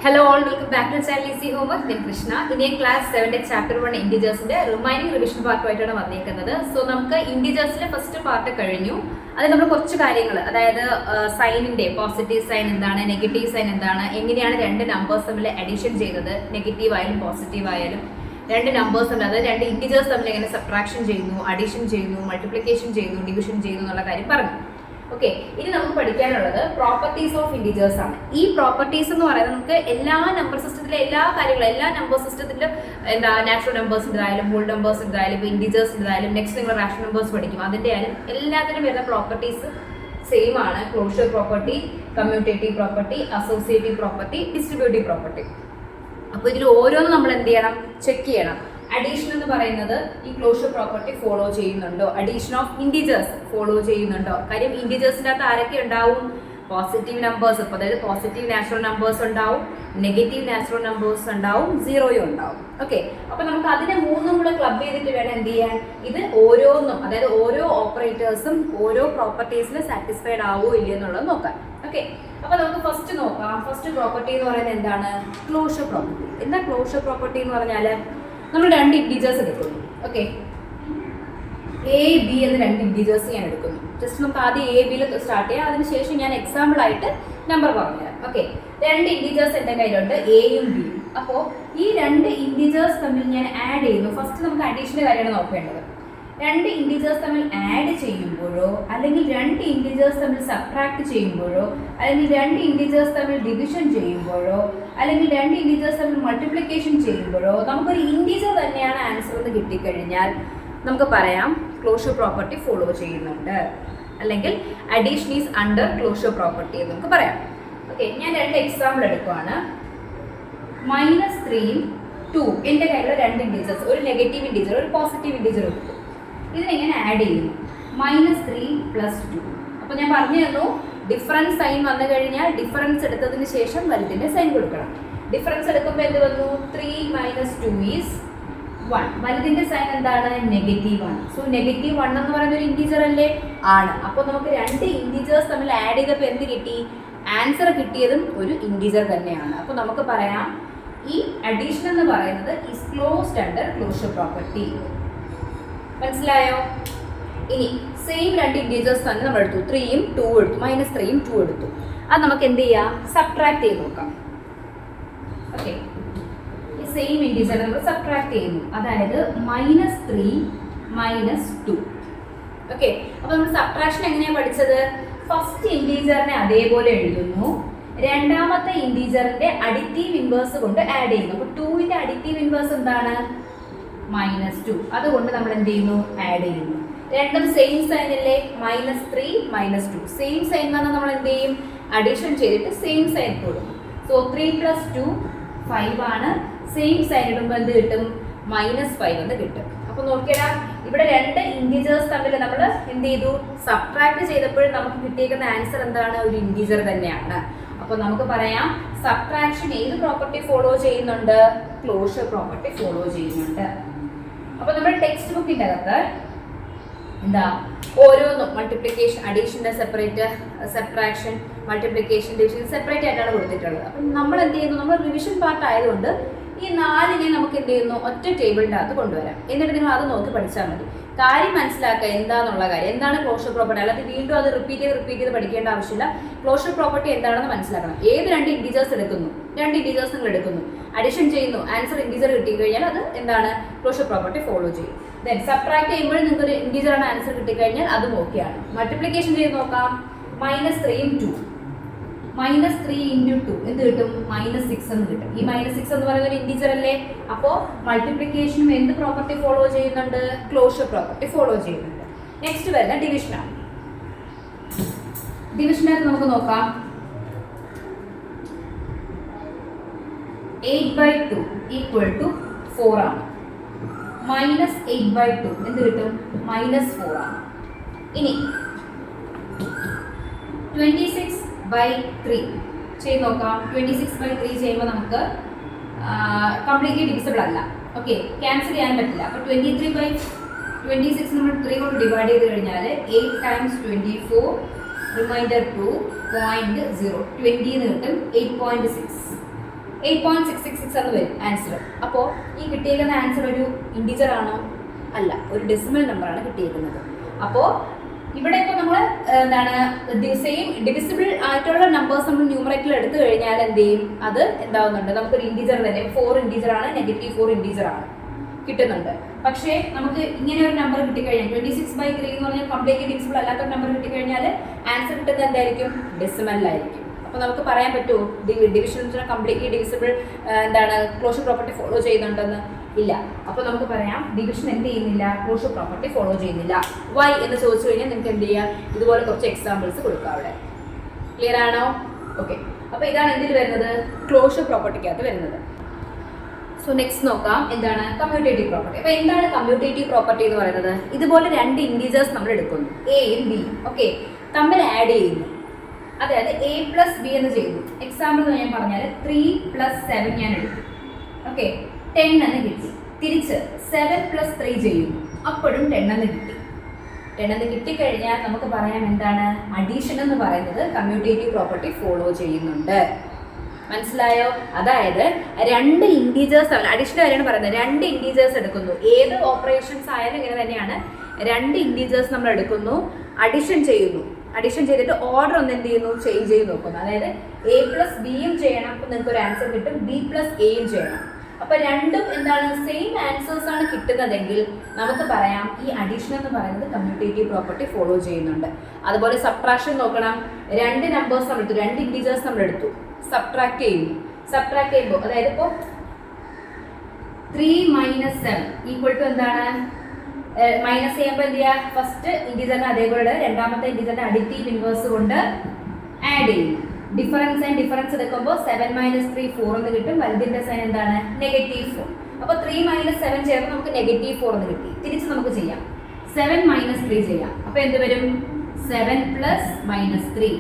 Hello all, welcome back to channel Easy Homework. Then Krishna. In class 7 chapter 1 integers remaining revision part ആയിട്ടാണ് വന്നിരിക്കുന്നത്. So നമുക്ക് ഇന്റിജേഴ്സിലെ first part കഴിഞ്ഞു. അതിൽ നമ്മൾ കുറച്ച് കാര്യങ്ങൾ, അതായത് സൈനിന്റെ പോസിറ്റീവ് സൈൻ എന്താണ്, നെഗറ്റീവ് സൈൻ എന്താണ്, എങ്ങനെയാണ് രണ്ട് നമ്പേഴ്സ് തമ്മിൽ അഡീഷൻ ചെയ്യുന്നത്, നെഗറ്റീവ് ആയാലും പോസിറ്റീവ് ആയാലും രണ്ട് നമ്പേഴ്സ് തമ്മിൽ, അതായത് രണ്ട് ഇന്റിജേഴ്സ് തമ്മിൽ എങ്ങനെ സബ്ട്രാക്ഷൻ ചെയ്യുന്നു, അഡീഷൻ ചെയ്യുന്നു, മൾട്ടിപ്ലിക്കേഷൻ ചെയ്യുന്നു, ഡിവിഷൻ ചെയ്യുന്നു എന്നുള്ള കാര്യം പറഞ്ഞു. ഓക്കെ, ഇനി നമുക്ക് പഠിക്കാനുള്ളത് പ്രോപ്പർട്ടീസ് ഓഫ് ഇന്റിജേഴ്സ് ആണ്. ഈ പ്രോപ്പർട്ടീസ് എന്ന് പറയുന്നത് നമുക്ക് എല്ലാ നമ്പർ സിസ്റ്റത്തിലെ എല്ലാ കാര്യങ്ങളും, എല്ലാ നമ്പർ സിസ്റ്റത്തിലും എന്താ നാച്ചുറൽ നമ്പേഴ്സിൻ്റെതായാലും ഹോൾ നമ്പേഴ്സിൻ്റെതായാലും ഇന്റിജേഴ്സിൻ്റെതായാലും നെക്സ്റ്റ് നിങ്ങൾ റാഷണൽ നമ്പേഴ്സ് പഠിക്കും, അതിൻ്റെ ആയാലും എല്ലാത്തിനും വരുന്ന പ്രോപ്പർട്ടീസ് സെയിം ആണ്. Closure property, commutative property, associative property, distributive property. അപ്പോൾ ഇതിൽ ഓരോന്നും നമ്മൾ എന്ത് ചെയ്യണം, ചെക്ക് ചെയ്യണം. അഡീഷൻ എന്ന് പറയുന്നത് ഈ ക്ലോഷർ പ്രോപ്പർട്ടി ഫോളോ ചെയ്യുന്നുണ്ടോ, അഡീഷൻ ഓഫ് ഇന്റിജേഴ്സ് ഫോളോ ചെയ്യുന്നുണ്ടോ. കാര്യം ഇന്റിജേഴ്സിൻ്റെ അകത്ത് ആരൊക്കെ ഉണ്ടാവും, പോസിറ്റീവ് നമ്പേഴ്സ്, അതായത് പോസിറ്റീവ് നാച്ചുറൽ നമ്പേഴ്സ് ഉണ്ടാവും, നെഗറ്റീവ് നാച്ചുറൽ നമ്പേഴ്സ് ഉണ്ടാവും, സീറോയും ഉണ്ടാവും. ഓക്കെ, അപ്പൊ നമുക്ക് അതിനെ മൂന്നും കൂടെ ക്ലബ് ചെയ്തിട്ട് വേണം എന്ത് ചെയ്യാൻ, ഇത് ഓരോന്നും, അതായത് ഓരോ ഓപ്പറേറ്റേഴ്സും ഓരോ പ്രോപ്പർട്ടീസിന് സാറ്റിസ്ഫൈഡ് ആവോ ഇല്ലയോ എന്നുള്ളത് നോക്കാം. ഓക്കെ, അപ്പൊ നമുക്ക് ഫസ്റ്റ് നോക്കാം. ഫസ്റ്റ് പ്രോപ്പർട്ടി എന്ന് പറയുന്നത് എന്താണ്, ക്ലോഷർ പ്രോപ്പർട്ടി. എന്താ ക്ലോഷർ പ്രോപ്പർട്ടി എന്ന് പറഞ്ഞാൽ, നമ്മൾ രണ്ട് ഇന്റീജേഴ്സ് എടുക്കുന്നു. ഓക്കെ, എ ബി എന്ന് രണ്ട് ഇന്റീജേഴ്സ് ഞാൻ എടുക്കുന്നു. ജസ്റ്റ് നമുക്ക് ആദ്യം എ ബിയിൽ സ്റ്റാർട്ട് ചെയ്യാം, അതിനുശേഷം ഞാൻ എക്സാമ്പിൾ ആയിട്ട് നമ്പർ പറഞ്ഞുതരാം. ഓക്കെ, രണ്ട് ഇന്റീജേഴ്സ് എൻ്റെ കയ്യിലുണ്ട്, എയും ബിയും. അപ്പോൾ ഈ രണ്ട് ഇന്റീജേഴ്സ് തമ്മിൽ ഞാൻ ആഡ് ചെയ്യുന്നു. ഫസ്റ്റ് നമുക്ക് അഡീഷൻ്റെ കാര്യമാണ് നോക്കേണ്ടത്. രണ്ട് ഇന്റീജേഴ്സ് തമ്മിൽ ആഡ് ചെയ്യുമ്പോഴോ, അല്ലെങ്കിൽ രണ്ട് ഇന്റീജേഴ്സ് തമ്മിൽ സബ്ട്രാക്ട് ചെയ്യുമ്പോഴോ, അല്ലെങ്കിൽ രണ്ട് ഇന്റീജേഴ്സ് തമ്മിൽ ഡിവിഷൻ ചെയ്യുമ്പോഴോ, അല്ലെങ്കിൽ രണ്ട് ഇന്റീജേഴ്സ് തമ്മിൽ മൾട്ടിപ്ലിക്കേഷൻ ചെയ്യുമ്പോഴോ നമുക്കൊരു ഇന്റീജർ തന്നെയാണ് ആൻസർ എന്ന് കിട്ടിക്കഴിഞ്ഞാൽ നമുക്ക് പറയാം ക്ലോഷർ പ്രോപ്പർട്ടി ഫോളോ ചെയ്യുന്നുണ്ട്, അല്ലെങ്കിൽ addition is under closure property എന്ന് നമുക്ക് പറയാം. ഓക്കെ, ഞാൻ രണ്ട് എക്സാമ്പിൾ എടുക്കുവാണ്. -3 2 എൻ്റെ കയ്യിലുള്ള രണ്ട് ഇന്റീജേഴ്സ്, ഒരു നെഗറ്റീവ് ഇന്റീജർ ഒരു പോസിറ്റീവ് ഇന്റീജർ എടുക്കും. ഇതിനെങ്ങനെ ആഡ് ചെയ്യുന്നു, -3 + 2. അപ്പോൾ ഞാൻ പറഞ്ഞു തന്നു, ഡിഫറൻസ് സൈൻ വന്നു കഴിഞ്ഞാൽ ഡിഫറൻസ് എടുത്തതിന് ശേഷം വലുതിൻ്റെ സൈൻ കൊടുക്കണം. ഡിഫറൻസ് എടുക്കുമ്പോൾ എന്ത് വന്നു, 3 - 2 ഈസ് 1. വലുതിൻ്റെ സൈൻ എന്താണ്, -1. സോ -1 എന്ന് പറയുന്ന ഒരു ഇന്റീജർ അല്ലേ, ആണ്. അപ്പോൾ നമുക്ക് രണ്ട് ഇന്റീജേഴ്സ് തമ്മിൽ ആഡ് ചെയ്തപ്പോൾ എന്ത് കിട്ടി, ആൻസർ കിട്ടിയതും ഒരു ഇന്റീജർ തന്നെയാണ്. അപ്പോൾ നമുക്ക് പറയാം ഈ അഡീഷൻ എന്ന് പറയുന്നത് is closed under closure property. മനസ്സിലായോ? ഇനി സെയിം രണ്ട് ഇന്റീജേഴ്സ് തന്നെ നമ്മൾ എടുത്തു, 3ഉം 2ഉം എടുത്തു, -3ഉം 2 എടുത്തു. അത് നമുക്ക് എന്ത് ചെയ്യാം, സബ്ട്രാക്ട് ചെയ്ത് നോക്കാം. ഓക്കെ, ഈ സെയിം ഇന്റീജർ നമ്മൾ സബ്ട്രാക്ട് ചെയ്യുന്നു, അതായത് -3 - 2. ഓക്കെ, അപ്പോൾ നമ്മൾ സബ്ട്രാക്ഷൻ എങ്ങനെയാണ് പഠിച്ചത്, ഫസ്റ്റ് ഇന്റീജറിനെ അതേപോലെ എഴുതുന്നു, രണ്ടാമത്തെ ഇന്റീജറിന്റെ അഡിറ്റീവ് ഇൻവേഴ്സ് കൊണ്ട് ആഡ് ചെയ്യുന്നു. അപ്പോൾ 2ന്റെ അഡിറ്റീവ് ഇൻവേഴ്സ് എന്താണ്, -2. അതുകൊണ്ട് നമ്മൾ എന്ത് ചെയ്യുന്നു, ആഡ് ചെയ്യുന്നു. രണ്ടും സെയിം സൈൻ അല്ലേ, -3 - 2 സെയിം സൈൻ വന്നാൽ നമ്മൾ എന്ത് ചെയ്യും, അഡീഷൻ ചെയ്തിട്ട് സെയിം സൈൻ കൊടുക്കും. സോ 3 + 2 5 ആണ്. സെയിം സൈൻ ഇടുമ്പോൾ എന്ത് കിട്ടും, -5 എന്ന് കിട്ടും. അപ്പോൾ നോക്കിയാൽ ഇവിടെ രണ്ട് ഇന്റീജേഴ്സ് തമ്മിൽ നമ്മൾ എന്ത് ചെയ്തു, സബ്ട്രാക്ട് ചെയ്തപ്പോഴും നമുക്ക് കിട്ടിയിരിക്കുന്ന ആൻസർ എന്താണ്, ഒരു ഇന്റീജർ തന്നെയാണ്. അപ്പോൾ നമുക്ക് പറയാം സബ്ട്രാക്ഷൻ ഏത് പ്രോപ്പർട്ടി ഫോളോ ചെയ്യുന്നുണ്ട്, ക്ലോഷർ പ്രോപ്പർട്ടി ഫോളോ ചെയ്യുന്നുണ്ട്. അപ്പോൾ നമ്മുടെ ടെക്സ്റ്റ് ബുക്കിൻ്റെ അകത്ത് എന്താ, ഓരോന്നും മൾട്ടിപ്ലിക്കേഷൻ, അഡീഷൻ്റെ separate, subtraction, multiplication, division separate ആയിട്ടാണ് കൊടുത്തിട്ടുള്ളത്. അപ്പം നമ്മൾ എന്ത് ചെയ്യുന്നു, നമ്മൾ റിവിഷൻ പാർട്ട് ആയതുകൊണ്ട് ഈ 4നെ നമുക്ക് എന്ത് ചെയ്യുന്നു, ഒറ്റ ടേബിളിൻ്റെ അകത്ത് കൊണ്ടുവരാം. എന്നിട്ട് നിങ്ങൾ അത് നോക്കി പഠിച്ചാൽ മതി. കാര്യം മനസ്സിലാക്കുക എന്താണെന്നുള്ള കാര്യം, എന്താണ് ക്ലോഷർ പ്രോപ്പർട്ടി, അല്ലാതെ വീണ്ടും അത് റിപ്പീറ്റ് ചെയ്ത് പഠിക്കേണ്ട ആവശ്യമില്ല. ക്ലോഷർ പ്രോപ്പർട്ടി എന്താണെന്ന് മനസ്സിലാക്കണം. ഏത് രണ്ട് ഇന്റീജേഴ്സ് എടുക്കുന്നു, രണ്ട് ഇന്റീജേഴ്സ് നിങ്ങൾ എടുക്കുന്നു, അഡിഷൻ ചെയ്യുന്നു, ആൻസർ ഇന്റീജർ കിട്ടിക്കഴിഞ്ഞാൽ അത് എന്താണ്, ക്ലോഷർ പ്രോപ്പർട്ടി ഫോളോ ചെയ്യും. ദെൻ സബ്ട്രാക്ട് ചെയ്യുമ്പോഴും നിങ്ങൾക്ക് ഒരു ഇന്റീജറാണ് ആൻസർ കിട്ടിക്കഴിഞ്ഞാൽ അതും ഓക്കെയാണ്. മൾട്ടിപ്ലിക്കേഷൻ ചെയ്ത് നോക്കാം, -3ഉം 2, -3 × 2 എന്ത് കിട്ടും, -6 എന്ന് കിട്ടും. ഈ -6 എന്ന് പറയുന്ന ഒരു ഇന്റീജർ അല്ലേ. അപ്പോൾ മൾട്ടിപ്ലിക്കേഷനും എന്ത് പ്രോപ്പർട്ടി ഫോളോ ചെയ്യുന്നുണ്ട്, ക്ലോഷർ പ്രോപ്പർട്ടി ഫോളോ ചെയ്യുന്നുണ്ട്. നെക്സ്റ്റ് വരുന്ന ഡിവിഷനാണ്. ഡിവിഷനകത്ത് നമുക്ക് നോക്കാം, 8/2 = 4 ആണ്. -8/2 എന്ത് കിട്ടും, -4 ആണ്. ഇനി 26/3 ചെയ്ത് നോക്കാം. 26/3 ചെയ്യുമ്പോൾ നമുക്ക് കംപ്ലീറ്റ്ലി ഡിവിസിബിൾ അല്ല. ഓക്കെ, ക്യാൻസൽ ചെയ്യാൻ പറ്റില്ല. അപ്പോൾ 23/26 നമ്മൾ 3 കൊണ്ട് ഡിവൈഡ് ചെയ്ത് കഴിഞ്ഞാൽ 8 × 24 റിമൈൻഡർ 2 0.0 20 എന്ന് കിട്ടും, 8.6. 8.666 എന്ന് വരും ആൻസർ. അപ്പോൾ ഈ കിട്ടിയേക്കുന്ന ആൻസർ ഒരു ഇൻഡിജർ ആണോ? അല്ല, ഒരു ഡെസിമൽ നമ്പറാണ് കിട്ടിയേക്കുന്നത്. അപ്പോൾ ഇവിടെ ഇപ്പോൾ നമ്മൾ എന്താണ് സെയിം ഡിവിസിബിൾ ആയിട്ടുള്ള നമ്പേഴ്സ് നമ്മൾ ന്യൂമറേറ്ററിൽ എടുത്തു കഴിഞ്ഞാൽ എന്ത് ചെയ്യും? അത് എന്താവുന്നുണ്ട്, നമുക്കൊരു ഇൻഡിജർ തന്നെ 4 ഇൻഡിജർ ആണ്, -4 ഇൻഡിജർ ആണ് കിട്ടുന്നുണ്ട്. പക്ഷേ നമുക്ക് ഇങ്ങനെ ഒരു നമ്പർ കിട്ടിക്കഴിഞ്ഞാൽ 26/3 എന്ന് പറഞ്ഞാൽ കംപ്ലീറ്റ്ലി ഡിവിസിബിൾ അല്ലാത്ത നമ്പർ കിട്ടിക്കഴിഞ്ഞാൽ ആൻസർ കിട്ടുന്നത് എന്തായിരിക്കും? ഡെസിമലിലായിരിക്കും. അപ്പോൾ നമുക്ക് പറയാൻ പറ്റുമോ ഡിവിഷൻ കംപ്ലീറ്റ്ലി ഡിവിസിബിൾ എന്താണ് ക്ലോഷർ പ്രോപ്പർട്ടി ഫോളോ ചെയ്യുന്നുണ്ടെന്ന്? ഇല്ല. അപ്പോൾ നമുക്ക് പറയാം ഡിവിഷൻ എന്ത് ചെയ്യുന്നില്ല? ക്ലോഷർ പ്രോപ്പർട്ടി ഫോളോ ചെയ്യുന്നില്ല. വൈ എന്ന് ചോദിച്ചു കഴിഞ്ഞാൽ നിങ്ങൾക്ക് എന്ത് ചെയ്യാം? ഇതുപോലെ കുറച്ച് എക്സാമ്പിൾസ് കൊടുക്കാം അവിടെ. ക്ലിയർ ആണോ? ഓക്കെ. അപ്പോൾ ഇതാണ് എന്തിൽ വരുന്നത്? ക്ലോഷർ പ്രോപ്പർട്ടിക്കകത്ത് വരുന്നത്. സോ നെക്സ്റ്റ് നോക്കാം എന്താണ് കമ്മ്യൂട്ടേറ്റീവ് പ്രോപ്പർട്ടി. അപ്പോൾ എന്താണ് കമ്മ്യൂട്ടേറ്റീവ് പ്രോപ്പർട്ടി എന്ന് പറയുന്നത്? ഇതുപോലെ രണ്ട് ഇൻഡിജേഴ്സ് നമ്മൾ എടുക്കുന്നു, എയും ബിയും. ഓക്കെ, തമ്മിൽ ആഡ് ചെയ്യുന്നു. അതായത് a + b എന്ന് ചെയ്തു. എക്സാമ്പിൾ ഞാൻ പറഞ്ഞാൽ 3 + 7 ഞാൻ എടുത്തു. ഓക്കെ, 10 എന്ന് കിട്ടി. തിരിച്ച് 7 + 3 ചെയ്യുന്നു, അപ്പോഴും 10 എന്ന് കിട്ടി. 10 എന്ന് കിട്ടിക്കഴിഞ്ഞാൽ നമുക്ക് പറയാം എന്താണ്? അഡീഷൻ എന്ന് പറയുന്നത് കമ്മ്യൂട്ടേറ്റീവ് പ്രോപ്പർട്ടി ഫോളോ ചെയ്യുന്നുണ്ട്. മനസ്സിലായോ? അതായത് രണ്ട് ഇൻറ്റീജേഴ്സ് ആണ് അഡീഷൻ്റെ കാര്യമാണ് പറയുന്നത്. രണ്ട് ഇൻറ്റീജേഴ്സ് എടുക്കുന്നു, ഏത് ഓപ്പറേഷൻസ് ആയാലും ഇങ്ങനെ തന്നെയാണ്. രണ്ട് ഇൻറ്റീജേഴ്സ് നമ്മൾ എടുക്കുന്നു, അഡിഷൻ ചെയ്യുന്നു. അഡിഷൻ ചെയ്തിട്ട് ഓർഡർ ഒന്ന് എന്ത് ചെയ്യുന്നു? ചേഞ്ച് ചെയ്ത് നോക്കുന്നു. അതായത് a + bയും ചെയ്യണം, അപ്പോൾ നിങ്ങൾക്ക് ഒരു ആൻസർ കിട്ടും. b + aയും ചെയ്യണം. അപ്പോൾ രണ്ടും എന്താണ്? സെയിം ആൻസേഴ്സ് ആണ് കിട്ടുന്നതെങ്കിൽ നമുക്ക് പറയാം ഈ അഡീഷൻ എന്ന് പറയുന്നത് കമ്മ്യൂട്ടേറ്റീവ് പ്രോപ്പർട്ടി ഫോളോ ചെയ്യുന്നുണ്ട്. അതുപോലെ സബ്ട്രാക്ഷൻ നോക്കണം. രണ്ട് നമ്പേഴ്സ് നമ്മൾ എടുത്തു, രണ്ട് ഇൻറ്റീജേഴ്സ് നമ്മൾ എടുത്തു, സബ്ട്രാക്ട് ചെയ്യുന്നു. സബ്ട്രാക്ട് ചെയ്യുമ്പോൾ അതായത് ഇപ്പോൾ 3 - 7 = എന്താണ്? മൈനസ് ചെയ്യുമ്പോൾ എന്ത് ചെയ്യുക? ഫസ്റ്റ് ഇൻറ്റീജറിനെ അതേപോലെ രണ്ടാമത്തെ ഇൻറ്റീജറിന്റെ അഡിറ്റീവ് ഇൻവേഴ്സ് കൊണ്ട് ആഡ് ചെയ്യും. ഡിഫറൻസ് ആൻഡ് ഡിഫറൻസ് എടുക്കുമ്പോൾ 7 - 3 4 എന്ന് കിട്ടും. വലുതിന്റെ സൈൻ എന്താണ്? -4. അപ്പോൾ 3 - 7 ചേർന്ന് നമുക്ക് -4 എന്ന് കിട്ടി. തിരിച്ച് നമുക്ക് ചെയ്യാം, 7 - 3 ചെയ്യാം. അപ്പോൾ എന്ത് വരും? 7 + -3.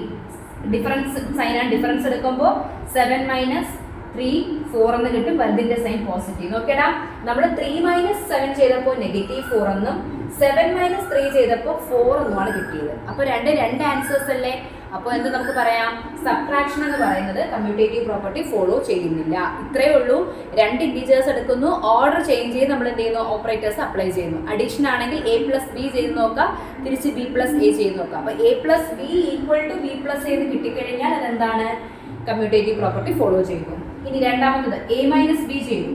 ഡിഫറൻസ് സൈനാണ്. ഡിഫറൻസ് എടുക്കുമ്പോൾ 7 - 3 4 എന്ന് കിട്ടും. വലുതിന്റെ സൈൻ പോസിറ്റീവ്. നോക്കിയടാ, നമ്മൾ 3 - 7 ചെയ്തപ്പോൾ -4 എന്നും 7 - 3 ചെയ്തപ്പോൾ 4 എന്നുമാണ് കിട്ടിയത്. അപ്പോൾ രണ്ട് ആൻസേഴ്സ് അല്ലേ? അപ്പോൾ എന്ത് നമുക്ക് പറയാം? സബ്ട്രാക്ഷൻ എന്ന് പറയുന്നത് കമ്മ്യൂട്ടേറ്റീവ് പ്രോപ്പർട്ടി ഫോളോ ചെയ്യുന്നില്ല. ഇത്രയേ ഉള്ളൂ. രണ്ട് ഇൻറ്റീജേഴ്സ് എടുക്കുന്നു, ഓർഡർ ചേഞ്ച് ചെയ്ത് നമ്മൾ എന്ത് ചെയ്യുന്നു? ഓപ്പറേറ്റേഴ്സ് അപ്ലൈ ചെയ്യുന്നു. അഡീഷൻ ആണെങ്കിൽ a + b ചെയ്ത് നോക്കാം, തിരിച്ച് b + a ചെയ്ത് നോക്കാം. അപ്പോൾ a + b = b + a എന്ന് കിട്ടിക്കഴിഞ്ഞാൽ അതെന്താണ്? കമ്മ്യൂട്ടേറ്റീവ് പ്രോപ്പർട്ടി ഫോളോ ചെയ്യുന്നു. ഇനി രണ്ടാമത്തത് a - b ചെയ്തു,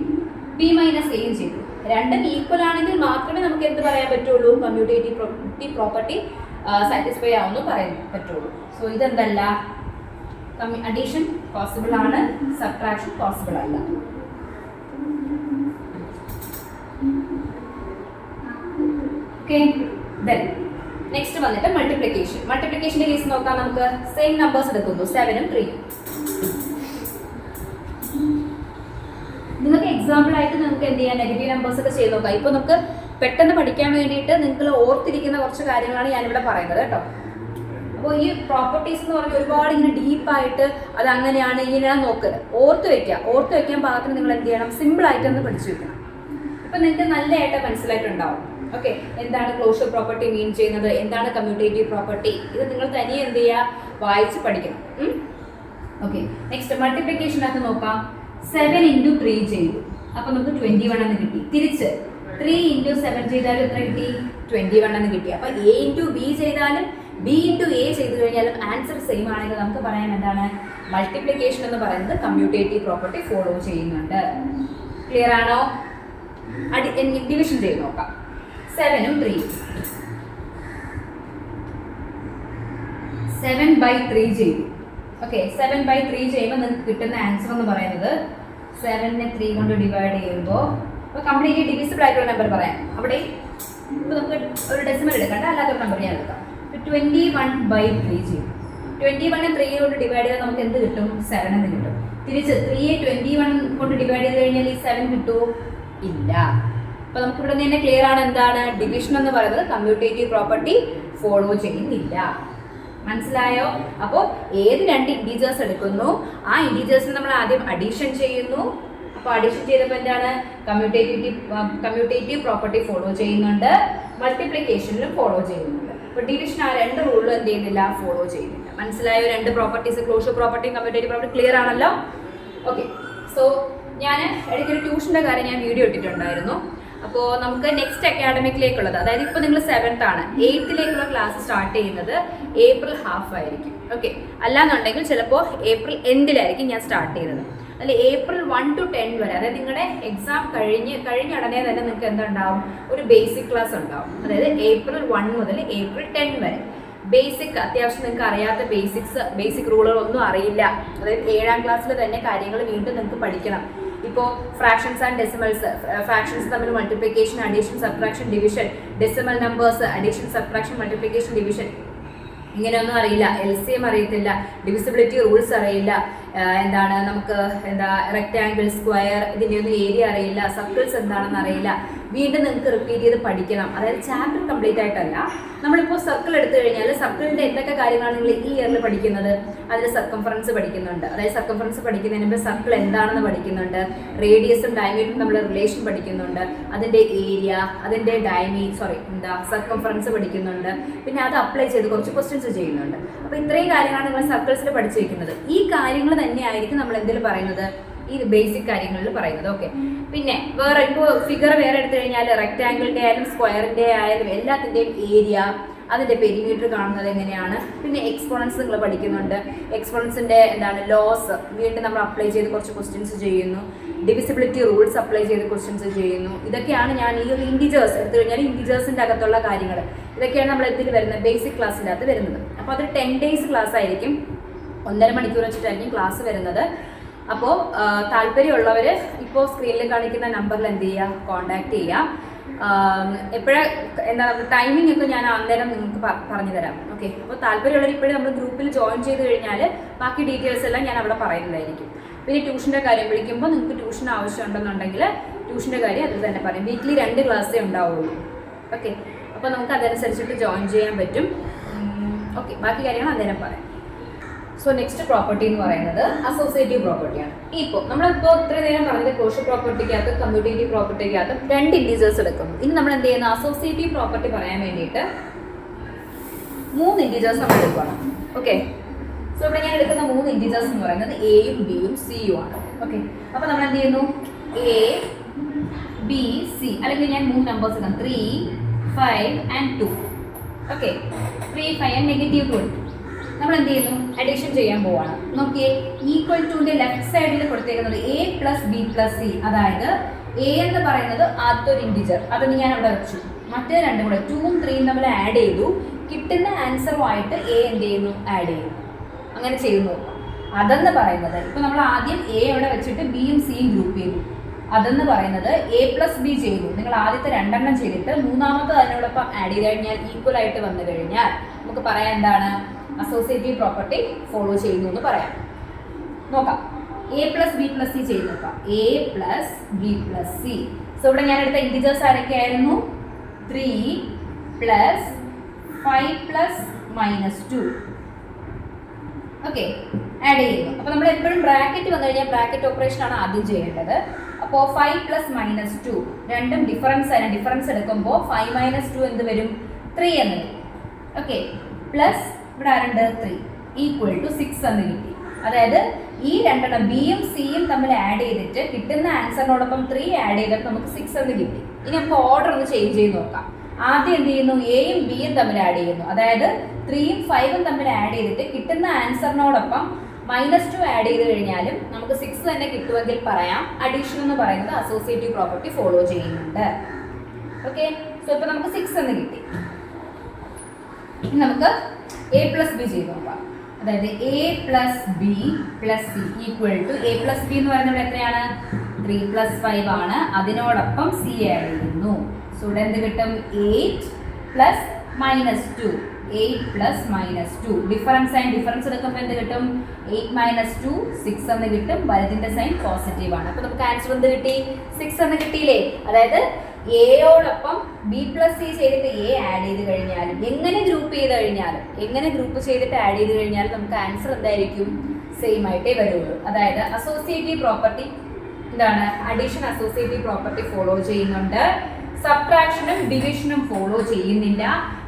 b - a ചെയ്തു. രണ്ടും ഈക്വൽ ആണെങ്കിൽ മാത്രമേ നമുക്ക് എന്ത് പറയാൻ പറ്റുള്ളൂ? കമ്മ്യൂട്ടേറ്റീവ് പ്രോപ്പർട്ടി സാറ്റിസ്ഫൈ ആവുമെന്ന് പറയാൻ പറ്റുള്ളൂ. സോ ഇതെന്തല്ല? അഡീഷൻ പോസിബിൾ ആണ്, സബ്ട്രാക്ഷൻ പോസിബിൾ അല്ല. ഓക്കെ, ദെൻ നെക്സ്റ്റ് വന്നിട്ട് മൾട്ടിപ്ലിക്കേഷൻ. മൾട്ടിപ്ലിക്കേഷന്റെ കേസ് നോക്കാം. നമുക്ക് സെയിം നമ്പേഴ്സ് എടുക്കുന്നു, 7ഉം 3ഉം. നിങ്ങൾക്ക് എക്സാമ്പിൾ ആയിട്ട് നിങ്ങൾക്ക് എന്ത് ചെയ്യാം? നെഗറ്റീവ് നമ്പേഴ്സ് ഒക്കെ ചെയ്ത് നോക്കാം. ഇപ്പോൾ നമുക്ക് പെട്ടെന്ന് പഠിക്കാൻ വേണ്ടിയിട്ട് നിങ്ങൾക്ക് ഓർത്തിരിക്കുന്ന കുറച്ച് കാര്യങ്ങളാണ് ഞാനിവിടെ പറയുന്നത് കേട്ടോ. അപ്പോൾ ഈ പ്രോപ്പർട്ടീസ് എന്ന് പറഞ്ഞാൽ ഒരുപാട് ഇങ്ങനെ ഡീപ്പായിട്ട് അത് അങ്ങനെയാണ് ഇങ്ങനെയാണ് നോക്കരുത്. ഓർത്ത് വെക്കാൻ പാകത്തിന് നിങ്ങൾ എന്ത് ചെയ്യണം? സിമ്പിളായിട്ടൊന്ന് പഠിച്ചു വെക്കണം. ഇപ്പം നിങ്ങൾക്ക് നല്ലതായിട്ട് മനസ്സിലായിട്ടുണ്ടാവും. ഓക്കെ, എന്താണ് ക്ലോഷർ പ്രോപ്പർട്ടി മീൻ ചെയ്യുന്നത്, എന്താണ് കമ്മ്യൂട്ടേറ്റീവ് പ്രോപ്പർട്ടി, ഇത് നിങ്ങൾ തനിയെ എന്ത് ചെയ്യുക? വായിച്ച് പഠിക്കണം. ഓക്കെ, നെക്സ്റ്റ് മൾട്ടിപ്ലിക്കേഷനകത്ത് നോക്കാം. 7 × 3 ചെയ്തു, അപ്പോൾ നമുക്ക് 21 എന്ന് കിട്ടി. തിരിച്ച് 3 × 7 ചെയ്താലും എത്ര കിട്ടി? 21 എന്ന് കിട്ടി. അപ്പോൾ a × b ചെയ്താലും b × a ചെയ്ത് കഴിഞ്ഞാലും ആൻസർ സെയിം ആണെങ്കിൽ നമുക്ക് പറയാം എന്താണ്? മൾട്ടിപ്ലിക്കേഷൻ എന്ന് പറയുന്നത് കമ്മ്യൂട്ടേറ്റീവ് പ്രോപ്പർട്ടി ഫോളോ ചെയ്യുന്നുണ്ട്. ക്ലിയർ ആണോ? ഡിവിഷൻ ചെയ്ത് നോക്കാം. 7ഉം 3ഉം 7/3 ചെയ്തു. ഓക്കെ, 7/3 ചെയ്യുമ്പോൾ നിങ്ങൾക്ക് കിട്ടുന്ന ആൻസർ എന്ന് പറയുന്നത് 7നെ 3 കൊണ്ട് ഡിവൈഡ് ചെയ്യുമ്പോൾ ഇപ്പോൾ കംപ്ലീറ്റ്ലി ഡിവിസിബിൾ ആയിട്ടുള്ള നമ്പർ പറയാം. അവിടെ ഇപ്പോൾ നമുക്ക് ഒരു ഡെസിമൽ എടുക്കണ്ട, അല്ലാത്തൊരു നമ്പർ ഞാൻ എടുക്കാം. 21/3 ചെയ്യും. 21നെ 3 കൊണ്ട് ഡിവൈഡ് ചെയ്താൽ നമുക്ക് എന്ത് കിട്ടും? 7 എന്ന് കിട്ടും. തിരിച്ച് 3യെ 21 കൊണ്ട് ഡിവൈഡ് ചെയ്ത് കഴിഞ്ഞാൽ ഈ 7 കിട്ടുമോ? ഇല്ല. അപ്പോൾ നമുക്ക് ഇവിടെ നിന്ന് തന്നെ ക്ലിയർ ആണ് എന്താണ്? ഡിവിഷൻ എന്ന് പറയുന്നത് കമ്മ്യൂട്ടേറ്റീവ് പ്രോപ്പർട്ടി ഫോളോ ചെയ്യുന്നില്ല. മനസ്സിലായോ? അപ്പോൾ ഏത് രണ്ട് ഇൻറ്റീജേഴ്സ് എടുക്കുന്നു, ആ ഇൻറ്റീജേഴ്സിന് നമ്മൾ ആദ്യം അഡീഷൻ ചെയ്യുന്നു. അപ്പോൾ അഡീഷൻ ചെയ്തപ്പോൾ എന്താണ്? കമ്മ്യൂട്ടേറ്റീവ് പ്രോപ്പർട്ടി ഫോളോ ചെയ്യുന്നുണ്ട്, മൾട്ടിപ്ലിക്കേഷനിലും ഫോളോ ചെയ്യുന്നുണ്ട്. അപ്പോൾ ഡിവിഷൻ ആ രണ്ട് റൂളിലും എന്ത് ചെയ്യുന്നില്ല? ഫോളോ ചെയ്യുന്നില്ല. മനസ്സിലായോ? രണ്ട് പ്രോപ്പർട്ടീസ്, ക്ലോഷർ പ്രോപ്പർട്ടിയും കമ്മ്യൂട്ടേറ്റീവ് പ്രോപ്പർട്ടി ക്ലിയർ ആണല്ലോ? ഓക്കെ, സോ ഞാൻ ഇടയ്ക്കൊരു ട്യൂഷൻ്റെ കാര്യം ഞാൻ വീഡിയോ ഇട്ടിട്ടുണ്ടായിരുന്നു. അപ്പോൾ നമുക്ക് നെക്സ്റ്റ് അക്കാഡമിക്കിലേക്കുള്ളത്, അതായത് ഇപ്പോൾ നിങ്ങൾ 7th ആണ്, 8th ക്ലാസ് സ്റ്റാർട്ട് ചെയ്യുന്നത് ഏപ്രിൽ ഹാഫ് ആയിരിക്കും. ഓക്കെ, അല്ലാന്നുണ്ടെങ്കിൽ ചിലപ്പോൾ ഏപ്രിൽ എൻഡിലായിരിക്കും ഞാൻ സ്റ്റാർട്ട് ചെയ്യുന്നത്. അതിൽ ഏപ്രിൽ 1 to 10 വരെ, അതായത് നിങ്ങളുടെ എക്സാം കഴിഞ്ഞ ഉടനെ തന്നെ നിങ്ങൾക്ക് എന്തുണ്ടാവും, ഒരു ബേസിക് ക്ലാസ് ഉണ്ടാവും. അതായത് ഏപ്രിൽ 1 മുതൽ ഏപ്രിൽ 10 വരെ ബേസിക്, അത്യാവശ്യം നിങ്ങൾക്ക് അറിയാത്ത ബേസിക് റൂളുകളൊന്നും അറിയില്ല. അതായത് 7ാം ക്ലാസ്സിൽ തന്നെ കാര്യങ്ങൾ വീണ്ടും നിങ്ങൾക്ക് പഠിക്കണം. ഇപ്പോൾ ഫ്രാക്ഷൻസ് ആൻഡ് ഡെസിമൽസ്, ഫ്രാക്ഷൻസ് തമ്മിൽ multiplication, addition, subtraction, division, decimal numbers, addition, subtraction, multiplication, division, ഇങ്ങനെയൊന്നും അറിയില്ല. LCM അറിയത്തില്ല, ഡിവിസിബിലിറ്റി റൂൾസ് അറിയില്ല, എന്താണ് നമുക്ക് റെക്റ്റാങ്കിൾ, സ്ക്വയർ, ഇതിൻ്റെ ഒന്നും ഏരിയ അറിയില്ല, സർക്കിൾസ് എന്താണെന്ന് അറിയില്ല. വീണ്ടും നിങ്ങൾക്ക് റിപ്പീറ്റ് ചെയ്ത് പഠിക്കണം. അതായത് ചാപ്റ്റർ കംപ്ലീറ്റ് ആയിട്ടല്ല. നമ്മളിപ്പോൾ സർക്കിൾ എടുത്തു കഴിഞ്ഞാൽ സർക്കിളിൻ്റെ എന്തൊക്കെ കാര്യങ്ങളാണ് നിങ്ങൾ ഈ ഇയറിൽ പഠിക്കുന്നത്? അതിൽ സർക്കംഫറൻസ് പഠിക്കുന്നുണ്ട്. അതായത് സർക്കംഫറൻസ് പഠിക്കുന്നതിന് മുമ്പ് സർക്കിൾ എന്താണെന്ന് പഠിക്കുന്നുണ്ട്, റേഡിയസും ഡയമീറ്ററും നമ്മൾ റിലേഷൻ പഠിക്കുന്നുണ്ട്, അതിൻ്റെ ഏരിയ, അതിൻ്റെ സർക്കംഫറൻസ് പഠിക്കുന്നുണ്ട്. പിന്നെ അത് അപ്ലൈ ചെയ്ത് കുറച്ച് ക്വസ്റ്റ്യൻസ് ചെയ്യുന്നുണ്ട്. അപ്പോൾ ഇത്രയും കാര്യങ്ങളാണ് നിങ്ങൾ സർക്കിൾസിൽ പഠിച്ചു വയ്ക്കുന്നത്. ഈ കാര്യങ്ങൾ തന്നെയായിരിക്കും നമ്മൾ എന്തെങ്കിലും പറയുന്നത്, ഈ ബേസിക് കാര്യങ്ങളിൽ പറയുന്നത്. ഓക്കെ, പിന്നെ വേറെ ഇപ്പോൾ ഫിഗർ വേറെ എടുത്തു കഴിഞ്ഞാൽ റെക്റ്റാങ്കിളിൻ്റെ ആയാലും സ്ക്വയറിൻ്റെ ആയാലും എല്ലാത്തിൻ്റെയും ഏരിയ, അതിൻ്റെ പെരിമീറ്റർ കാണുന്നത് എങ്ങനെയാണ്. പിന്നെ എക്സ്പോണൻസ് നിങ്ങൾ പഠിക്കുന്നുണ്ട്. എക്സ്പോണൻസിൻ്റെ ലോസ് വീണ്ടും നമ്മൾ അപ്ലൈ ചെയ്ത് കുറച്ച് ക്വസ്റ്റ്യൻസ് ചെയ്യുന്നു. ഡിവിസിബിലിറ്റി റൂൾസ് അപ്ലൈ ചെയ്ത് ക്വസ്റ്റ്യൻസ് ചെയ്യുന്നു. ഇതൊക്കെയാണ് ഞാൻ ഈ ഒരു ഇൻറ്റിജേഴ്സ് എടുത്തു കഴിഞ്ഞാൽ ഇൻറ്റിജേഴ്സിൻ്റെ അകത്തുള്ള കാര്യങ്ങൾ, ഇതൊക്കെയാണ് നമ്മൾ എന്തിൽ വരുന്നത്, ബേസിക് ക്ലാസ്സിനകത്ത് വരുന്നത്. അപ്പോൾ അത് 10 days ക്ലാസ് ആയിരിക്കും, 1.5 മണിക്കൂർ വെച്ചിട്ടായിരിക്കും ക്ലാസ് വരുന്നത്. അപ്പോൾ താല്പര്യമുള്ളവർ ഇപ്പോൾ സ്ക്രീനിൽ കാണിക്കുന്ന നമ്പറിൽ എന്ത് ചെയ്യുക, കോൺടാക്ട് ചെയ്യുക. ടൈമിംഗ് ഒക്കെ ഞാൻ അന്നേരം നിങ്ങൾക്ക് പറഞ്ഞു തരാം. ഓക്കെ, അപ്പോൾ താല്പര്യമുള്ളവർ ഇപ്പോഴും നമ്മൾ ഗ്രൂപ്പിൽ ജോയിൻ ചെയ്ത് കഴിഞ്ഞാൽ ബാക്കി ഡീറ്റെയിൽസ് എല്ലാം ഞാൻ അവിടെ പറയുന്നതായിരിക്കും. പിന്നെ ട്യൂഷൻ്റെ കാര്യം വിളിക്കുമ്പോൾ നിങ്ങൾക്ക് ട്യൂഷൻ ആവശ്യമുണ്ടെന്നുണ്ടെങ്കിൽ ട്യൂഷൻ്റെ കാര്യം അതിൽ തന്നെ പറയും. വീക്കിലി 2 ക്ലാസ്സേ ഉണ്ടാവുള്ളൂ. ഓക്കെ, അപ്പോൾ നമുക്ക് അതനുസരിച്ചിട്ട് ജോയിൻ ചെയ്യാൻ പറ്റും. ഓക്കെ, ബാക്കി കാര്യങ്ങൾ അന്നേരം പറയാം. സോ നെക്സ്റ്റ് പ്രോപ്പർട്ടി എന്ന് പറയുന്നത് അസോസിയേറ്റീവ് പ്രോപ്പർട്ടിയാണ്. ഇപ്പോൾ നമ്മളിപ്പോൾ ഇത്ര നേരം പറഞ്ഞത് ക്ലോഷർ പ്രോപ്പർട്ടിക്കകത്ത് കമ്മ്യൂട്ടേറ്റീവ് പ്രോപ്പർട്ടിക്കകത്ത് 2 ഇൻറ്റീജേഴ്സ് എടുക്കുന്നു. ഇനി നമ്മൾ എന്ത് ചെയ്യുന്നു, അസോസിയേറ്റീവ് പ്രോപ്പർട്ടി പറയാൻ വേണ്ടിയിട്ട് 3 ഇൻറ്റീജേഴ്സ് നമ്മൾ എടുക്കണം. ഓക്കെ, സോ ഇവിടെ ഞാൻ എടുക്കുന്ന 3 ഇൻറ്റീജേഴ്സ് എന്ന് പറയുന്നത് എയും ബിയും സിയും ആണ്. ഓക്കെ, അപ്പോൾ നമ്മൾ എന്ത് ചെയ്യുന്നു, A, B, C, അല്ലെങ്കിൽ ഞാൻ 3 നമ്പേഴ്സ് എടുക്കാം, 3, 5 and 2. Okay, 3, 5 and -2. നമ്മൾ എന്ത് ചെയ്യുന്നു, അഡീഷൻ ചെയ്യാൻ പോവാണ്. നോക്കിയേ, ഈക്വൽ ടുവിൻ്റെ ലെഫ്റ്റ് സൈഡിൽ കൊടുത്തേക്കുന്നത് A + B + C. അതായത് A എന്ന് പറയുന്നത് ആദ്യത്തെ ഒരു ഇൻറ്റിജർ, അതൊന്ന് ഞാൻ അവിടെ വെച്ചു. മറ്റേ രണ്ടും കൂടെ 2ഉം 3ഉം നമ്മൾ ആഡ് ചെയ്തു. കിട്ടുന്ന ആൻസറുമായിട്ട് A എന്ത് ചെയ്യുന്നു, ആഡ് ചെയ്യുന്നു. അങ്ങനെ ചെയ്യുന്നു. അതെന്ന് പറയുന്നത് ഇപ്പോൾ നമ്മൾ ആദ്യം A അവിടെ വെച്ചിട്ട് ബിയും സിയും ഗ്രൂപ്പ് ചെയ്തു. അതെന്ന് പറയുന്നത് A + B ചെയ്തു. നിങ്ങൾ ആദ്യത്തെ 2 എണ്ണം ചെയ്തിട്ട് മൂന്നാമത്തെ അതിനോടൊപ്പം ആഡ് ചെയ്ത് കഴിഞ്ഞാൽ ഈക്വൽ ആയിട്ട് വന്നു കഴിഞ്ഞാൽ നമുക്ക് പറയാം എന്താണ്, അസോസിയേറ്റീവ് പ്രോപ്പർട്ടി ഫോളോ ചെയ്യുന്നു എന്ന് പറയാം. നോക്കാം, A + B + C ചെയ്ത് നോക്കാം. A + B + C. സോ ഇവിടെ ഞാൻ എടുത്ത ഇൻറ്റിജേഴ്സ് ആരൊക്കെയായിരുന്നു, 3 + 5 + -2. ഓക്കെ, ആഡ് ചെയ്യുന്നു. അപ്പോൾ നമ്മൾ എപ്പോഴും ബ്രാക്കറ്റ് വന്നു കഴിഞ്ഞാൽ ബ്രാക്കറ്റ് ഓപ്പറേഷൻ ആണ് ആദ്യം ചെയ്യേണ്ടത്. അപ്പോൾ 5 + -2 രണ്ടും ഡിഫറൻസ് ആണ്. ഡിഫറൻസ് എടുക്കുമ്പോൾ 5 - 2 എന്ത് വരും, 3 എന്ന് വരും. ഓക്കെ, പ്ലസ് ഇവിടെ ആരുണ്ട്, 3 = 6 എന്ന് കിട്ടി. അതായത് ഈ 2 എണ്ണം ബിയും സിയും തമ്മിൽ ആഡ് ചെയ്തിട്ട് കിട്ടുന്ന ആൻസറിനോടൊപ്പം 3 ആഡ് ചെയ്തിട്ട് നമുക്ക് 6 എന്ന് കിട്ടി. ഇനി നമുക്ക് ഓർഡർ ഒന്ന് ചേഞ്ച് ചെയ്ത് നോക്കാം. ആദ്യം എന്ത് ചെയ്യുന്നു, എയും ബിയും തമ്മിൽ ആഡ് ചെയ്യുന്നു. അതായത് 3ഉം 5ഉം തമ്മിൽ ആഡ് ചെയ്തിട്ട് കിട്ടുന്ന ആൻസറിനോടൊപ്പം -2 ആഡ് ചെയ്ത് കഴിഞ്ഞാലും നമുക്ക് 6 തന്നെ കിട്ടുമെങ്കിൽ പറയാം അഡീഷൻ എന്ന് പറയുന്നത് അസോസിയേറ്റീവ് പ്രോപ്പർട്ടി ഫോളോ ചെയ്യുന്നുണ്ട്. ഓക്കെ, സോ ഇപ്പോൾ നമുക്ക് 6 എന്ന് കിട്ടി. ഇനി നമുക്ക് A + B ചെയ്ത് നോക്കാം. അതായത് A + B + C = A + B എന്ന് പറയുന്നത് എത്രയാണ്, 3 + 5 ആണ്. അതിനോടൊപ്പം C ആഡ് ചെയ്യുന്നു. സോ ഇവിടെ എന്ത് കിട്ടും, 8 + -2. 8 + -2 ഡിഫറൻസ് ആൻഡ് ഡിഫറൻസ് എടുക്കുമ്പോൾ എന്ത് കിട്ടും, 8 - 2 6 എന്ന് കിട്ടും. വലുതിൻ്റെ സൈൻ പോസിറ്റീവ് ആണ്. അപ്പോൾ നമുക്ക് ആൻസർ എന്ത് കിട്ടി, 6 എന്ന് കിട്ടിയില്ലേ. അതായത് എയോടൊപ്പം B + C ചെയ്തിട്ട് A ആഡ് ചെയ്ത് കഴിഞ്ഞാലും എങ്ങനെ ഗ്രൂപ്പ് ചെയ്ത് കഴിഞ്ഞാലും എങ്ങനെ ഗ്രൂപ്പ് ചെയ്തിട്ട് ആഡ് ചെയ്ത് കഴിഞ്ഞാലും നമുക്ക് ആൻസർ എന്തായിരിക്കും, സെയിം ആയിട്ടേ വരുള്ളൂ. അതായത് അസോസിയേറ്റീവ് പ്രോപ്പർട്ടി എന്താണ്, അഡീഷൻ അസോസിയേറ്റീവ് പ്രോപ്പർട്ടി ഫോളോ ചെയ്യുന്നുണ്ട്. സബ്ട്രാക്ഷനും ഡിവിഷനും ഫോളോ ചെയ്യുന്നില്ല.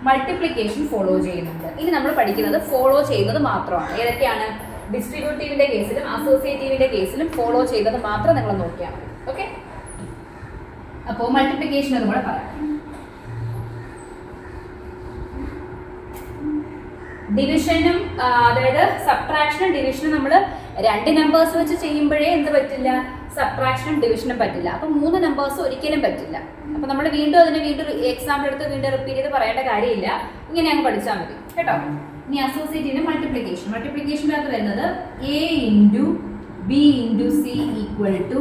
മൾട്ടിപ്ലിക്കേഷൻ ഫോളോ ചെയ്യുന്നുണ്ട്. ഇനി നമ്മൾ പഠിക്കുന്നത് ഫോളോ ചെയ്യുന്നത് മാത്രമാണ്. ഏതൊക്കെയാണ്, ഡിസ്ട്രിബ്യൂട്ടീവിന്റെ കേസിലും അസോസിയേറ്റീവിന്റെ കേസിലും ഫോളോ ചെയ്തത് മാത്രം നിങ്ങൾ നോക്കിയാൽ മതി. ഓക്കെ, അപ്പോൾ മൾട്ടിപ്ലിക്കേഷൻ എന്ന് കൂടെ പറയാം. ഡിവിഷനും അതായത് സബ്ട്രാക്ഷനും ഡിവിഷനും നമ്മൾ 2 നമ്പേഴ്സ് വെച്ച് ചെയ്യുമ്പോഴേ എന്ത് പറ്റില്ല, സബ്ട്രാക്ഷനും ഡിവിഷനും പറ്റില്ല. അപ്പം 3 നമ്പേഴ്സ് ഒരിക്കലും പറ്റില്ല. അപ്പം നമ്മൾ വീണ്ടും എക്സാമ്പിൾ എടുത്ത് വീണ്ടും റിപ്പീറ്റ് ചെയ്ത് പറയേണ്ട കാര്യമില്ല, ഇങ്ങനെ അങ്ങ് പഠിച്ചാൽ മതി കേട്ടോ. ഇനി അസോസിയേറ്റീവിന്റെ മൾട്ടിപ്ലിക്കേഷനകത്ത് വരുന്നത് A into B into C equal to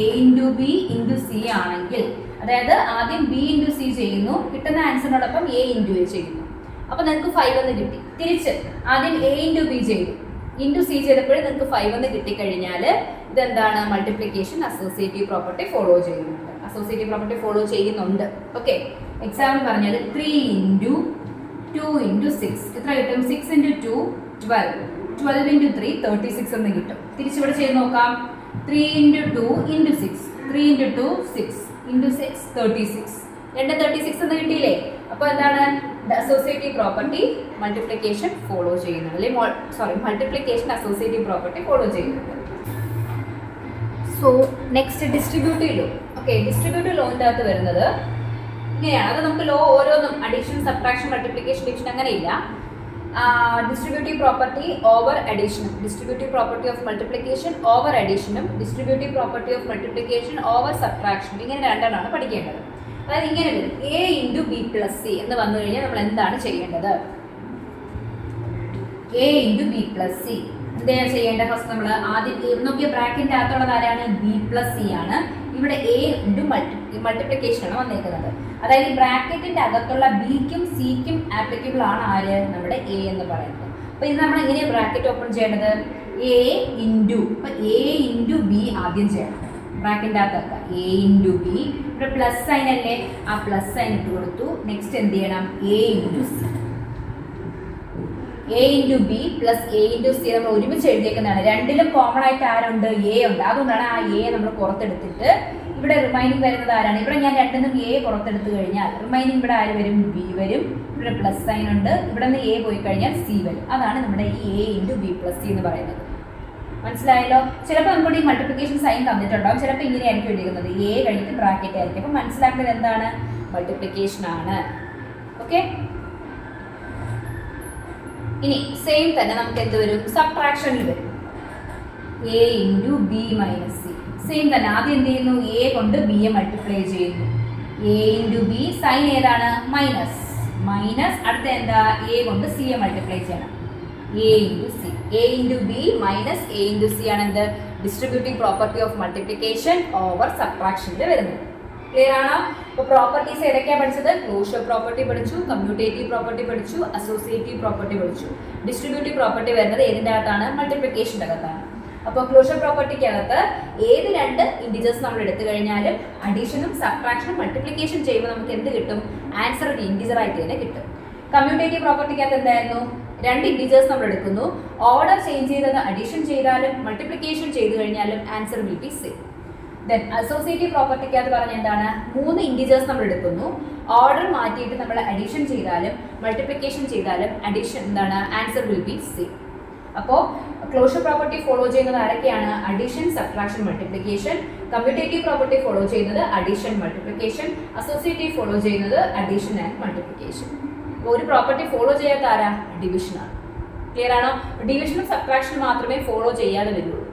A into B into C ആണെങ്കിൽ, അതായത് ആദ്യം ബി ഇൻറ്റു സി ചെയ്യുന്നു, കിട്ടുന്ന ആൻസറിനോടൊപ്പം എ ഇൻറ്റു എ ചെയ്യുന്നു. അപ്പോൾ നിങ്ങൾക്ക് 5 എന്ന് കിട്ടി. തിരിച്ച് ആദ്യം എ ഇൻറ്റു ബി ചെയ്തു, ഇൻറ്റു സി ചെയ്തപ്പോഴും നിങ്ങൾക്ക് 5 എന്ന് കിട്ടിക്കഴിഞ്ഞാൽ ഇതെന്താണ്, മൾട്ടിപ്ലിക്കേഷൻ അസോസിയേറ്റീവ് പ്രോപ്പർട്ടി ഫോളോ ചെയ്യുന്നുണ്ട്. ഓക്കെ, എക്സാമ്പിൾ പറഞ്ഞാൽ 3 ഇൻറ്റു 2 ഇൻറ്റു 6 എത്ര കിട്ടും, 6 ഇൻറ്റു 2 12, 12 ഇൻറ്റു 3 36 എന്ന് കിട്ടും. തിരിച്ചിവിടെ ചെയ്ത് നോക്കാം, 3 ഇൻറ്റു 2 ഇൻറ്റു 6, 3 ഇൻറ്റു 2 6 ഇൻറ്റു 6 36, 36 എന്ന് കിട്ടിയില്ലേ. അപ്പോൾ എന്താണ്, അസോസിയേറ്റീവ് പ്രോപ്പർട്ടി മൾട്ടിപ്ലിക്കേഷൻ ഫോളോ ചെയ്യുന്നുണ്ട്, അല്ലെങ്കിൽ മൾട്ടിപ്ലിക്കേഷൻ അസോസിയേറ്റീവ് പ്രോപ്പർട്ടി ഫോളോ ചെയ്യുന്നുണ്ട്. So next distributive law. Okay, distributive ലോന്റെ അകത്ത് വരുന്നത് ഇങ്ങനെയാണ്. അത് നമുക്ക് ലോ ഓരോന്നും അഡീഷൻ, സബ്ട്രാക്ഷൻ, മൾട്ടിപ്ലിക്കേഷൻ, ഡിവിഷൻ അങ്ങനെയില്ല. ഡിസ്ട്രിബ്യൂട്ടീവ് പ്രോപ്പർട്ടി ഓവർ അഡീഷനും, distributive property of multiplication over അഡീഷനും, distributive property of multiplication over സബ്ട്രാക്ഷനും, ഇങ്ങനെ രണ്ടെണ്ണമാണ് പഠിക്കേണ്ടത്. അതായത് ഇങ്ങനെ വരും, A into B plus C എന്ന് വന്നു കഴിഞ്ഞാൽ നമ്മൾ എന്താണ് ചെയ്യേണ്ടത്, A into B plus C എന്താണ് ചെയ്യേണ്ടത്. ഫസ്റ്റ് നമ്മൾ ആദ്യം നോക്കിയ ബ്രാക്കറ്റിന്റെ അകത്തുള്ളത് ആരാണ്, ബി പ്ലസ് സി ആണ്. ഇവിടെ എ ഇൻറ്റു മൾട്ടിപ്ലിക്കേഷൻ ആണ് വന്നേക്കുന്നത്. അതായത് ബ്രാക്കറ്റിന്റെ അകത്തുള്ള ബിക്കും സിക്കും ആപ്ലിക്കബിൾ ആണ് ആര്, നമ്മുടെ എ എന്ന് പറയുന്നത്. അപ്പൊ ഇത് നമ്മൾ എങ്ങനെയാണ് ബ്രാക്കറ്റ് ഓപ്പൺ ചെയ്യേണ്ടത്, എ ഇൻറ്റു, അപ്പൊ എ ഇൻറ്റു ബി ആദ്യം ചെയ്യണം. ബ്രാക്കറ്റിന്റെ അകത്ത് എ ഇൻറ്റു ബി, ഇവിടെ പ്ലസ് സൈൻ അല്ലേ, ആ പ്ലസ് സൈൻ ഇട്ട് കൊടുത്തു. നെക്സ്റ്റ് എന്ത് ചെയ്യണം, A into C, A into B plus A into C നമ്മൾ ഒരുമിച്ച് എഴുതിയേക്കുന്നതാണ്. രണ്ടിലും കോമൺ ആയിട്ട് ആരുണ്ട്, എ ഉണ്ട്. അതുകൊണ്ടാണ് ആ എ നമ്മൾ പുറത്തെടുത്തിട്ട് ഇവിടെ റിമൈനിങ് വരുന്നത് ആരാണ്, ഇവിടെ ഞാൻ രണ്ടിനും എ പുറത്തെടുത്ത് കഴിഞ്ഞാൽ റിമൈനിങ് ഇവിടെ ആര് വരും, ബി വരും. ഇവിടെ പ്ലസ് സൈൻ ഉണ്ട്, ഇവിടെ നിന്ന് എ പോയി കഴിഞ്ഞാൽ സി വരും. അതാണ് നമ്മുടെ ഈ A into B plus C എന്ന് പറയുന്നത്. മനസ്സിലായല്ലോ. ചിലപ്പോൾ നമ്മുടെ ഈ മൾട്ടിപ്ലിക്കേഷൻ സൈൻ തന്നിട്ടുണ്ടാവും, ചിലപ്പോൾ ഇങ്ങനെയായിരിക്കും എഴുതിക്കുന്നത്, എ കഴിഞ്ഞിട്ട് ബ്രാക്കറ്റ് ആയിരിക്കും. അപ്പം മനസ്സിലാക്കേണ്ടത് എന്താണ്, മൾട്ടിപ്ലിക്കേഷൻ ആണ്. ഓക്കെ, ഇനി സെയിം തന്നെ നമുക്ക് എന്ത് വരും, സബ്ട്രാക്ഷനിൽ വരും, A into B minus C. Same തന്നെ ആദ്യം എന്ത് ചെയ്യുന്നു, എ കൊണ്ട് ബി യെ മൾട്ടിപ്ലൈ ചെയ്യുന്നു. എ ഇൻറ്റു ബി സൈൻ ഏതാണ്, മൈനസ്, മൈനസ് അടുത്ത എന്താ, എ കൊണ്ട് സി യെ മൾട്ടിപ്ലൈ ചെയ്യണം, A into C. A into B minus A into C ആണ് എന്ത്, distributive property of multiplication over സബ്ട്രാക്ഷനിൽ വരുന്നത്. ക്ലിയർ ആണോ. ഇപ്പോൾ പ്രോപ്പർട്ടീസ് ഏതൊക്കെയാണ് പഠിച്ചത്, ക്ലോഷർ പ്രോപ്പർട്ടി പഠിച്ചു, കമ്മ്യൂട്ടേറ്റീവ് പ്രോപ്പർട്ടി പഠിച്ചു, അസോസിയേറ്റീവ് പ്രോപ്പർട്ടി പഠിച്ചു. ഡിസ്ട്രിബ്യൂട്ടീവ് പ്രോപ്പർട്ടി വരുന്നത് ഏതിൻ്റെ അകത്താണ്, മൾട്ടിപ്ലിക്കേഷൻ്റെ അകത്താണ്. അപ്പോൾ ക്ലോഷർ പ്രോപ്പർട്ടിക്കകത്ത് ഏത് 2 ഇൻഡിജേഴ്സ് നമ്മൾ എടുത്തു കഴിഞ്ഞാലും അഡീഷനും സബ്ട്രാക്ഷനും മൾട്ടിപ്ലിക്കേഷൻ ചെയ്യുമ്പോൾ നമുക്ക് എന്ത് കിട്ടും, ആൻസർ ഒരു ഇൻഡിജർ ആയിട്ട് തന്നെ കിട്ടും. കമ്മ്യൂട്ടേറ്റീവ് പ്രോപ്പർട്ടിക്കകത്ത് എന്തായിരുന്നു, 2 ഇൻഡിജേഴ്സ് നമ്മൾ എടുക്കുന്നു, ഓർഡർ ചേഞ്ച് ചെയ്തത് അഡീഷൻ ചെയ്താലും മൾട്ടിപ്ലിക്കേഷൻ ചെയ്തു കഴിഞ്ഞാലും answer will be same. Then associative പ്രോപ്പർട്ടിക്കകത്ത് പറഞ്ഞ എന്താണ്, 3 ഇൻഡിജേഴ്സ് നമ്മൾ എടുക്കുന്നു, ഓർഡർ മാറ്റിയിട്ട് നമ്മൾ അഡീഷൻ ചെയ്താലും മൾട്ടിപ്ലിക്കേഷൻ ചെയ്താലും അഡീഷൻ എന്താണ്, ആൻസർ വിൽ ബി സെയിം. അപ്പോൾ ക്ലോഷർ പ്രോപ്പർട്ടി ഫോളോ ചെയ്യുന്നത് ആരൊക്കെയാണ്, addition, subtraction, multiplication. Commutative property follow ചെയ്യുന്നത് അഡീഷൻ, മൾട്ടിപ്ലിക്കേഷൻ. അസോസിയേറ്റീവ് ഫോളോ ചെയ്യുന്നത് അഡീഷൻ ആൻഡ് മൾട്ടിപ്ലിക്കേഷൻ. ഒരു പ്രോപ്പർട്ടി ഫോളോ ചെയ്യാത്ത ആരാ, ഡിവിഷനാണ്. ക്ലിയർ ആണോ. ഡിവിഷനും സബ്ട്രാക്ഷനും മാത്രമേ ഫോളോ ചെയ്യാതെ വരുള്ളൂ.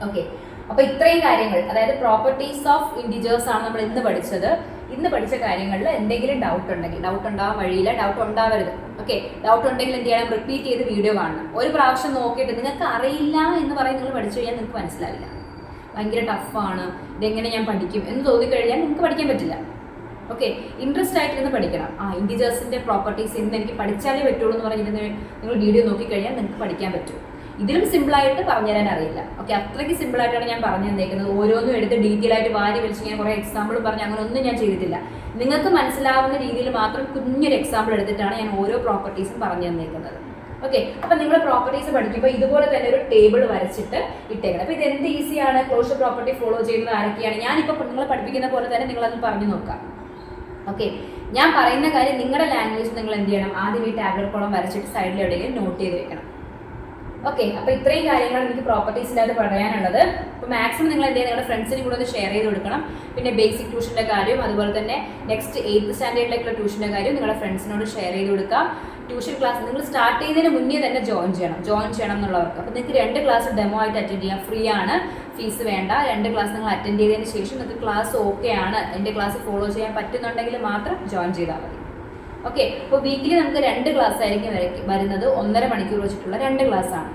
ഓക്കെ, അപ്പോൾ ഇത്രയും കാര്യങ്ങൾ, അതായത് പ്രോപ്പർട്ടീസ് ഓഫ് ഇൻഡിജേഴ്സ് ആണ് നമ്മൾ ഇന്ന് പഠിച്ചത്. ഇന്ന് പഠിച്ച കാര്യങ്ങളിൽ എന്തെങ്കിലും ഡൗട്ട് ഉണ്ടെങ്കിൽ, ഡൗട്ട് ഉണ്ടാവാൻ വഴിയില്ല, ഡൗട്ട് ഉണ്ടാവരുത്. ഓക്കെ, ഡൗട്ട് ഉണ്ടെങ്കിൽ എന്ത് ചെയ്യണം, റിപ്പീറ്റ് ചെയ്ത് വീഡിയോ കാണണം. ഒരു പ്രാവശ്യം നോക്കിയിട്ട് നിങ്ങൾക്ക് അറിയില്ല എന്ന് പറയും, നിങ്ങൾ പഠിച്ചു കഴിഞ്ഞാൽ നിങ്ങൾക്ക് മനസ്സിലാവില്ല, ഭയങ്കര ടഫാണ്, ഇതെങ്ങനെ ഞാൻ പഠിക്കും എന്ന് തോന്നിക്കഴിഞ്ഞാൽ നിങ്ങൾക്ക് പഠിക്കാൻ പറ്റില്ല. ഓക്കെ, ഇൻട്രസ്റ്റ് ആയിട്ടിരുന്ന് പഠിക്കണം. ഇൻഡിജേഴ്സിൻ്റെ പ്രോപ്പർട്ടീസ് ഇന്ന് എനിക്ക് പഠിച്ചാലേ പറ്റുള്ളൂ എന്ന് പറഞ്ഞിരുന്ന് നിങ്ങൾ വീഡിയോ നോക്കിക്കഴിഞ്ഞാൽ നിങ്ങൾക്ക് പഠിക്കാൻ പറ്റും. ഇതിലും സിമ്പിളായിട്ട് പറഞ്ഞുതരാൻ അറിയില്ല. ഓക്കെ, അത്രയ്ക്ക് സിമ്പിളായിട്ടാണ് ഞാൻ പറഞ്ഞു തന്നേക്കുന്നത്. ഓരോന്നും എടുത്ത് ഡീറ്റെയിൽ ആയിട്ട് വാരി വലിച്ച് ഞാൻ കുറേ എക്സാമ്പിളും പറഞ്ഞ് അങ്ങനെ ഒന്നും ഞാൻ ചെയ്തിട്ടില്ല. നിങ്ങൾക്ക് മനസ്സിലാവുന്ന രീതിയിൽ മാത്രം കുഞ്ഞൊരു എക്സാമ്പിൾ എടുത്തിട്ടാണ് ഞാൻ ഓരോ പ്രോപ്പർട്ടീസും പറഞ്ഞു തന്നേക്കുന്നത്. ഓക്കെ, അപ്പം നിങ്ങൾ പ്രോപ്പർട്ടീസ് പഠിക്കുമ്പോൾ ഇതുപോലെ തന്നെ ഒരു ടേബിൾ വരച്ചിട്ട് ഇട്ടേക്കണം. അപ്പോൾ ഇത് എന്ത് ഈസിയാണ്, ക്ലോഷർ പ്രോപ്പർട്ടി ഫോളോ ചെയ്യുന്നത് ആരൊക്കെയാണ്, ഞാനിപ്പോൾ നിങ്ങൾ പഠിപ്പിക്കുന്ന പോലെ തന്നെ നിങ്ങളത് പറഞ്ഞു നോക്കാം. ഓക്കെ, ഞാൻ പറയുന്ന കാര്യം നിങ്ങളുടെ ലാംഗ്വേജ് നിങ്ങൾ എന്ത് ചെയ്യണം, ആദ്യം ഈ ടാബ്ലറ്റ് കോളം വരച്ചിട്ട് സൈഡിൽ എവിടെയെങ്കിലും നോട്ട് ചെയ്ത് വെക്കണം. ഓക്കെ, അപ്പോൾ ഇത്രയും കാര്യങ്ങളാണ് എനിക്ക് പ്രോപ്പർട്ടീസിൻ്റെ അത് പറയാനുള്ളത്. അപ്പോൾ മാക്സിമം നിങ്ങൾ എന്ത് ചെയ്യുക, നിങ്ങളുടെ ഫ്രണ്ട്സിനും കൂടെ ഒന്ന് ഷെയർ ചെയ്ത് കൊടുക്കണം. പിന്നെ ബേസിക് ട്യൂഷൻ്റെ കാര്യം, അതുപോലെ തന്നെ നെക്സ്റ്റ് 8th സ്റ്റാൻഡേർഡിലേക്കുള്ള ട്യൂഷൻ്റെ കാര്യം നിങ്ങളുടെ ഫ്രണ്ട്സിനോട് ഷെയർ ചെയ്ത് കൊടുക്കാം. ട്യൂഷൻ ക്ലാസ് നിങ്ങൾ സ്റ്റാർട്ട് ചെയ്യുന്നതിന് മുന്നേ തന്നെ ജോയിൻ ചെയ്യണം എന്നുള്ളവർക്ക്. അപ്പോൾ നിങ്ങൾക്ക് 2 ക്ലാസ് ഡെമോ ആയിട്ട് അറ്റൻഡ് ചെയ്യാം, ഫ്രീ ആണ്, ഫീസ് വേണ്ട. 2 ക്ലാസ് നിങ്ങൾ അറ്റൻഡ് ചെയ്തതിന് ശേഷം നിങ്ങൾക്ക് ക്ലാസ് ഓക്കെ ആണ്, എൻ്റെ ക്ലാസ് ഫോളോ ചെയ്യാൻ പറ്റുന്നുണ്ടെങ്കിൽ മാത്രം ജോയിൻ ചെയ്താൽ മതി. ഓക്കെ, അപ്പോൾ വീക്കിലി നമുക്ക് 2 ക്ലാസ് ആയിരിക്കും വരുന്നത്. 1.5 മണിക്കൂർ വെച്ചിട്ടുള്ള 2 ക്ലാസ്സാണ്.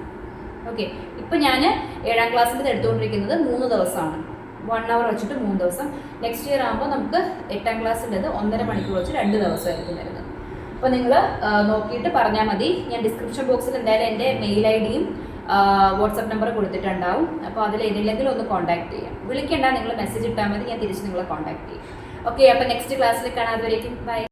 ഓക്കെ, ഇപ്പോൾ ഞാൻ 7ാം ക്ലാസ്സിൽ എടുത്തുകൊണ്ടിരിക്കുന്നത് 3 ദിവസമാണ്, 1 hour വെച്ചിട്ട് 3 ദിവസം. നെക്സ്റ്റ് ഇയർ ആകുമ്പോൾ നമുക്ക് 8ാം ക്ലാസ്സിൻ്റെത് 1.5 മണിക്കൂർ വെച്ച് 2 ദിവസമായിരിക്കും വരുന്നത്. അപ്പോൾ നിങ്ങൾ നോക്കിയിട്ട് പറഞ്ഞാൽ മതി. ഞാൻ ഡിസ്ക്രിപ്ഷൻ ബോക്സിൽ എന്തായാലും എൻ്റെ മെയിൽ ID-യും വാട്സപ്പ് നമ്പർ കൊടുത്തിട്ടുണ്ടാവും. അപ്പോൾ അതിൽ ഏതെങ്കിലും ഒന്ന് കോൺടാക്ട് ചെയ്യാം. വിളിക്കേണ്ട, നിങ്ങൾ മെസ്സേജ് ഇട്ടാൽ മതി, ഞാൻ തിരിച്ച് നിങ്ങളെ കോൺടാക്ട് ചെയ്യും. ഓക്കെ, അപ്പോൾ നെക്സ്റ്റ് ക്ലാസ്സിൽ കാണാതെ വരേക്കും. ബൈ.